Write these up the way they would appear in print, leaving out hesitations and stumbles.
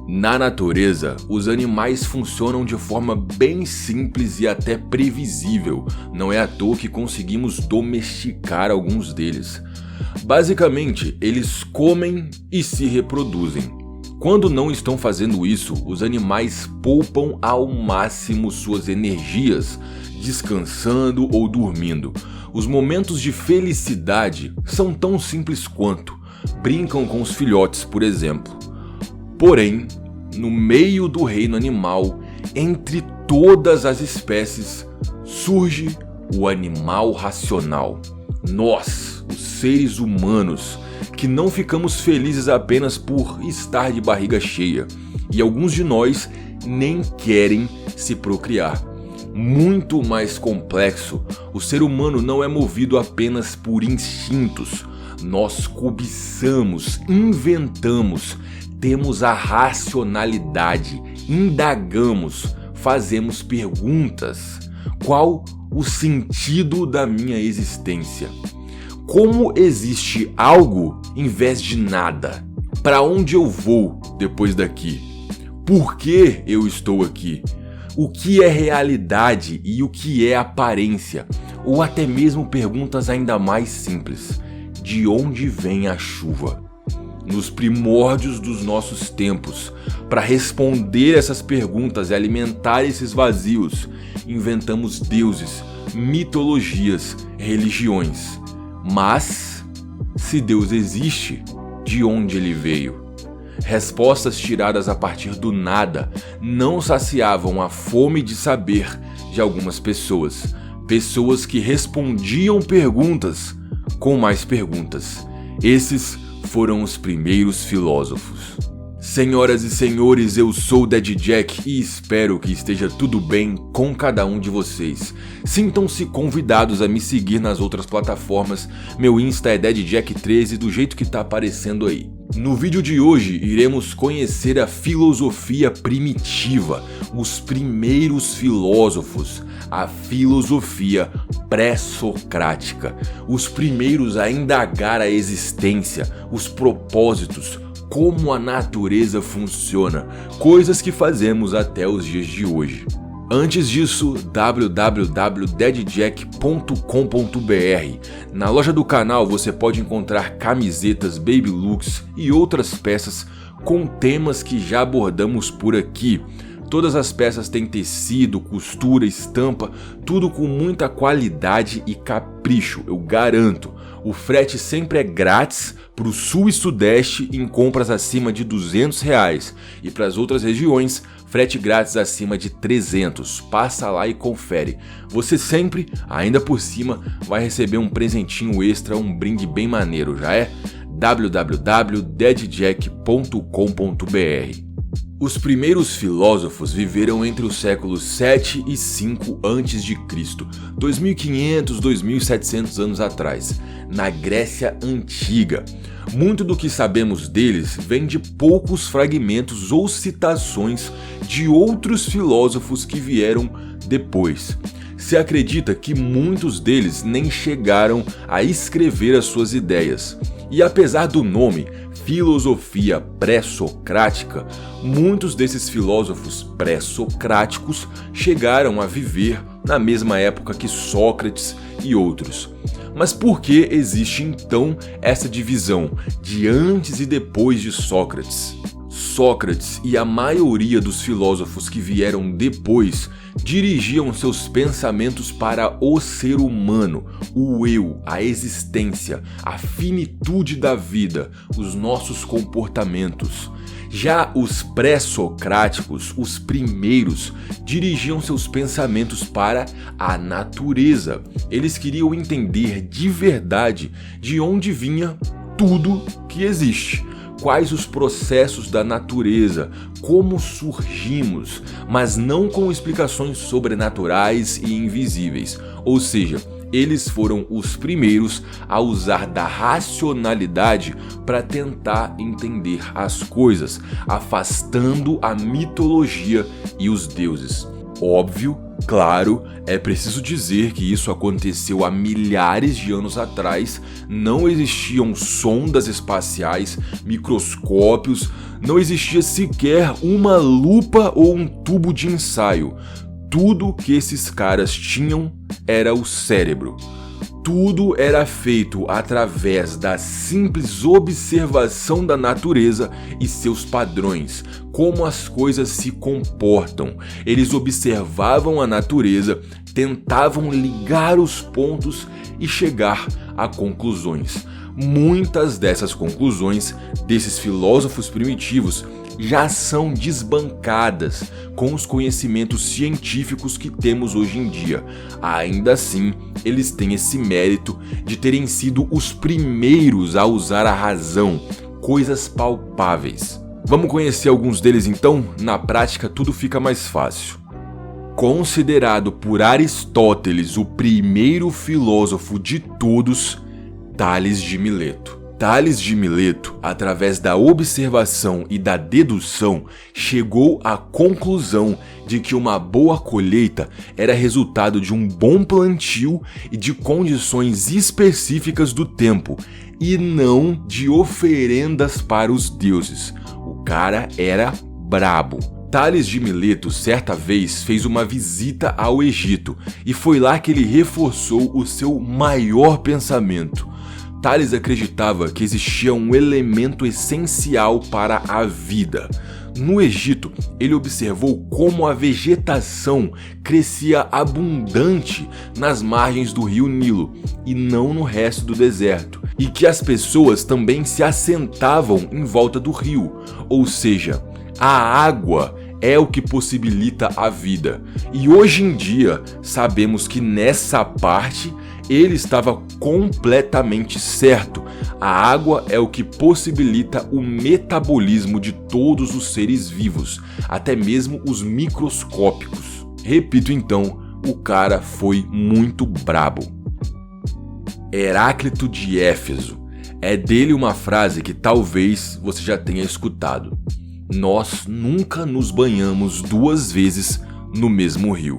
Na natureza, os animais funcionam de forma bem simples e até previsível. Não é à toa que conseguimos domesticar alguns deles. Basicamente, eles comem e se reproduzem. Quando não estão fazendo isso, os animais poupam ao máximo suas energias, descansando ou dormindo. Os momentos de felicidade são tão simples quanto brincam com os filhotes, por exemplo. Porém, no meio do reino animal, entre todas as espécies, surge o animal racional. Nós, os seres humanos, que não ficamos felizes apenas por estar de barriga cheia, e alguns de nós nem querem se procriar. Muito mais complexo, o ser humano não é movido apenas por instintos. Nós cobiçamos, inventamos, temos a racionalidade, indagamos, fazemos perguntas. Qual o sentido da minha existência? Como existe algo em vez de nada? Para onde eu vou depois daqui? Por que eu estou aqui? O que é realidade e o que é aparência? Ou até mesmo perguntas ainda mais simples. De onde vem a chuva? Nos primórdios dos nossos tempos, para responder essas perguntas e alimentar esses vazios, inventamos deuses, mitologias, religiões. Mas, se Deus existe, de onde ele veio? Respostas tiradas a partir do nada não saciavam a fome de saber de algumas pessoas. Pessoas que respondiam perguntas com mais perguntas. Esses foram os primeiros filósofos. Senhoras e senhores, eu sou o Dead Jack e espero que esteja tudo bem com cada um de vocês. Sintam-se convidados a me seguir nas outras plataformas. Meu Insta é DeadJack13 do jeito que tá aparecendo aí. No vídeo de hoje iremos conhecer a filosofia primitiva, os primeiros filósofos, a filosofia pré-socrática, os primeiros a indagar a existência, os propósitos, como a natureza funciona, coisas que fazemos até os dias de hoje. Antes disso, www.deadjack.com.br. Na loja do canal você pode encontrar camisetas, baby looks e outras peças com temas que já abordamos por aqui. Todas as peças têm tecido, costura, estampa, tudo com muita qualidade e capricho, eu garanto. O frete sempre é grátis para o sul e sudeste em compras acima de R$200 e para as outras regiões, frete grátis acima de 300. Passa lá e confere. Você sempre, ainda por cima, vai receber um presentinho extra, um brinde bem maneiro, já é? www.deadjack.com.br. Os primeiros filósofos viveram entre os séculos 7 e 5 a.C., 2500, 2700 anos atrás, na Grécia Antiga. Muito do que sabemos deles vem de poucos fragmentos ou citações de outros filósofos que vieram depois. Se acredita que muitos deles nem chegaram a escrever as suas ideias. E apesar do nome, filosofia pré-socrática, muitos desses filósofos pré-socráticos chegaram a viver na mesma época que Sócrates e outros. Mas por que existe então essa divisão de antes e depois de Sócrates? Sócrates e a maioria dos filósofos que vieram depois dirigiam seus pensamentos para o ser humano, o eu, a existência, a finitude da vida, os nossos comportamentos. Já os pré-socráticos, os primeiros, dirigiam seus pensamentos para a natureza. Eles queriam entender de verdade de onde vinha tudo que existe. Quais os processos da natureza, como surgimos, mas não com explicações sobrenaturais e invisíveis. Ou seja, eles foram os primeiros a usar da racionalidade para tentar entender as coisas, afastando a mitologia e os deuses. Óbvio Claro, é preciso dizer que isso aconteceu há milhares de anos atrás, não existiam sondas espaciais, microscópios, não existia sequer uma lupa ou um tubo de ensaio. Tudo que esses caras tinham era o cérebro. Tudo era feito através da simples observação da natureza e seus padrões, como as coisas se comportam. Eles observavam a natureza, tentavam ligar os pontos e chegar a conclusões. Muitas dessas conclusões desses filósofos primitivos já são desbancadas com os conhecimentos científicos que temos hoje em dia. Ainda assim, eles têm esse mérito de terem sido os primeiros a usar a razão, coisas palpáveis. Vamos conhecer alguns deles então? Na prática, tudo fica mais fácil. Considerado por Aristóteles o primeiro filósofo de todos, Tales de Mileto. Tales de Mileto, através da observação e da dedução, chegou à conclusão de que uma boa colheita era resultado de um bom plantio e de condições específicas do tempo, e não de oferendas para os deuses. O cara era brabo. Tales de Mileto, certa vez, fez uma visita ao Egito, e foi lá que ele reforçou o seu maior pensamento. Tales acreditava que existia um elemento essencial para a vida. No Egito, ele observou como a vegetação crescia abundante nas margens do rio Nilo e não no resto do deserto, e que as pessoas também se assentavam em volta do rio, ou seja, a água é o que possibilita a vida. E hoje em dia, sabemos que nessa parte ele estava completamente certo. A água é o que possibilita o metabolismo de todos os seres vivos, até mesmo os microscópicos. Repito então, o cara foi muito brabo. Heráclito de Éfeso. É dele uma frase que talvez você já tenha escutado. Nós nunca nos banhamos 2 vezes no mesmo rio.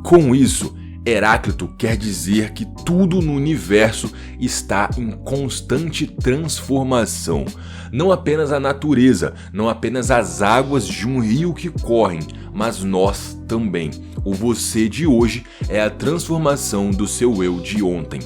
Com isso, Heráclito quer dizer que tudo no universo está em constante transformação. Não apenas a natureza, não apenas as águas de um rio que correm, mas nós também. O você de hoje é a transformação do seu eu de ontem.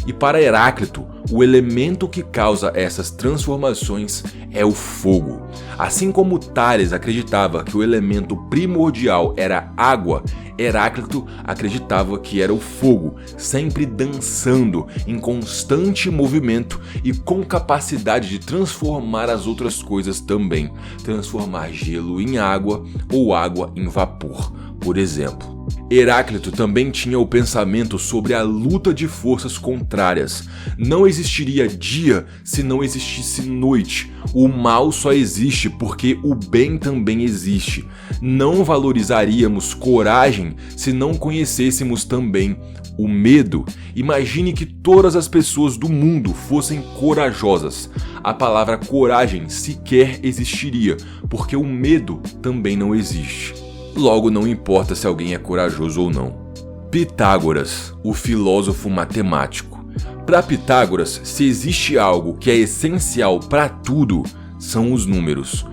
E para Heráclito, o elemento que causa essas transformações é o fogo. Assim como Tales acreditava que o elemento primordial era água, Heráclito acreditava que era o fogo, sempre dançando, em constante movimento e com capacidade de transformar as outras coisas também, transformar gelo em água ou água em vapor, por exemplo. Heráclito também tinha o pensamento sobre a luta de forças contrárias. Não existiria dia se não existisse noite. O mal só existe porque o bem também existe. Não valorizaríamos coragem se não conhecêssemos também o medo. Imagine que todas as pessoas do mundo fossem corajosas. A palavra coragem sequer existiria, porque o medo também não existe. Logo, não importa se alguém é corajoso ou não. Pitágoras, o filósofo matemático. Para Pitágoras, se existe algo que é essencial para tudo, são os números.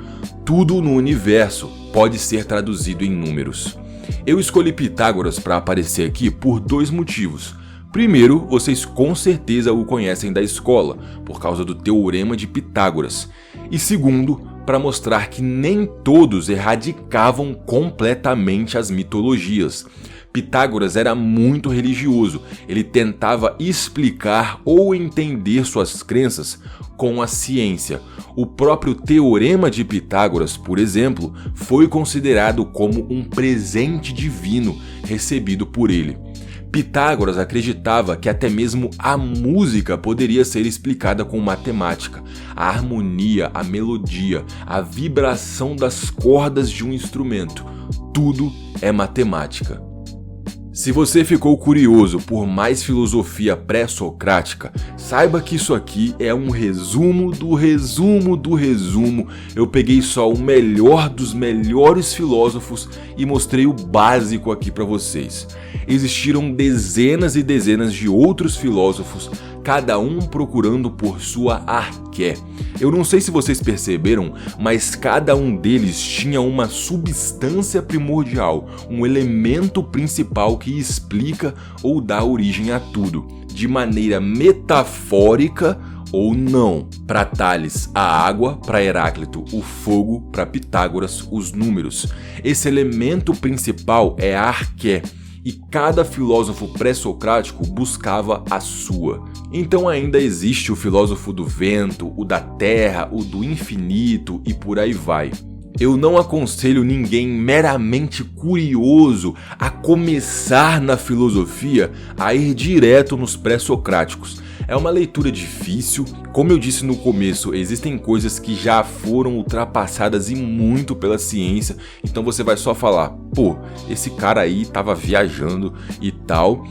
Tudo no universo pode ser traduzido em números. Eu escolhi Pitágoras para aparecer aqui por 2 motivos. Primeiro, vocês com certeza o conhecem da escola, por causa do Teorema de Pitágoras. E segundo, para mostrar que nem todos erradicavam completamente as mitologias. Pitágoras era muito religioso, ele tentava explicar ou entender suas crenças com a ciência. O próprio Teorema de Pitágoras, por exemplo, foi considerado como um presente divino recebido por ele. Pitágoras acreditava que até mesmo a música poderia ser explicada com matemática. A harmonia, a melodia, a vibração das cordas de um instrumento, tudo é matemática. Se você ficou curioso por mais filosofia pré-socrática, saiba que isso aqui é um resumo do resumo do resumo. Eu peguei só o melhor dos melhores filósofos e mostrei o básico aqui para vocês. Existiram dezenas e dezenas de outros filósofos, cada um procurando por sua arqué. Eu não sei se vocês perceberam, mas cada um deles tinha uma substância primordial, um elemento principal que explica ou dá origem a tudo, de maneira metafórica ou não. Para Tales, a água; para Heráclito, o fogo; para Pitágoras, os números. Esse elemento principal é a arqué, e cada filósofo pré-socrático buscava a sua. Então ainda existe o filósofo do vento, o da terra, o do infinito e por aí vai. Eu não aconselho ninguém meramente curioso a começar na filosofia a ir direto nos pré-socráticos. É uma leitura difícil, como eu disse no começo, existem coisas que já foram ultrapassadas e muito pela ciência, então você vai só falar, pô, esse cara aí tava viajando e tal.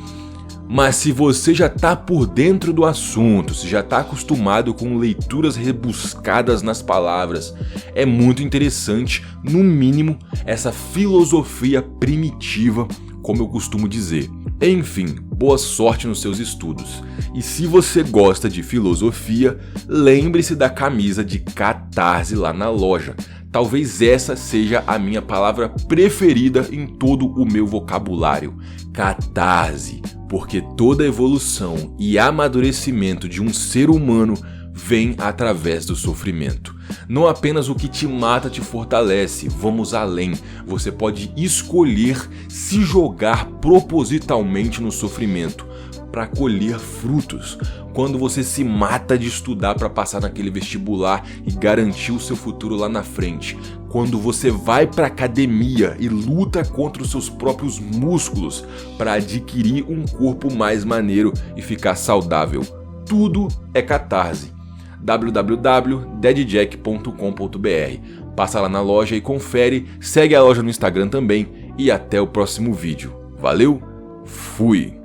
Mas se você já tá por dentro do assunto, se já tá acostumado com leituras rebuscadas nas palavras, é muito interessante, no mínimo, essa filosofia primitiva, como eu costumo dizer. Enfim, boa sorte nos seus estudos. E se você gosta de filosofia, lembre-se da camisa de Catarse lá na loja. Talvez essa seja a minha palavra preferida em todo o meu vocabulário. Catarse, porque toda evolução e amadurecimento de um ser humano vem através do sofrimento. Não apenas o que te mata te fortalece, vamos além. Você pode escolher se jogar propositalmente no sofrimento para colher frutos. Quando você se mata de estudar para passar naquele vestibular e garantir o seu futuro lá na frente. Quando você vai para academia e luta contra os seus próprios músculos para adquirir um corpo mais maneiro e ficar saudável. Tudo é catarse. www.deadjack.com.br. Passa lá na loja e confere, segue a loja no Instagram também e até o próximo vídeo. Valeu, fui!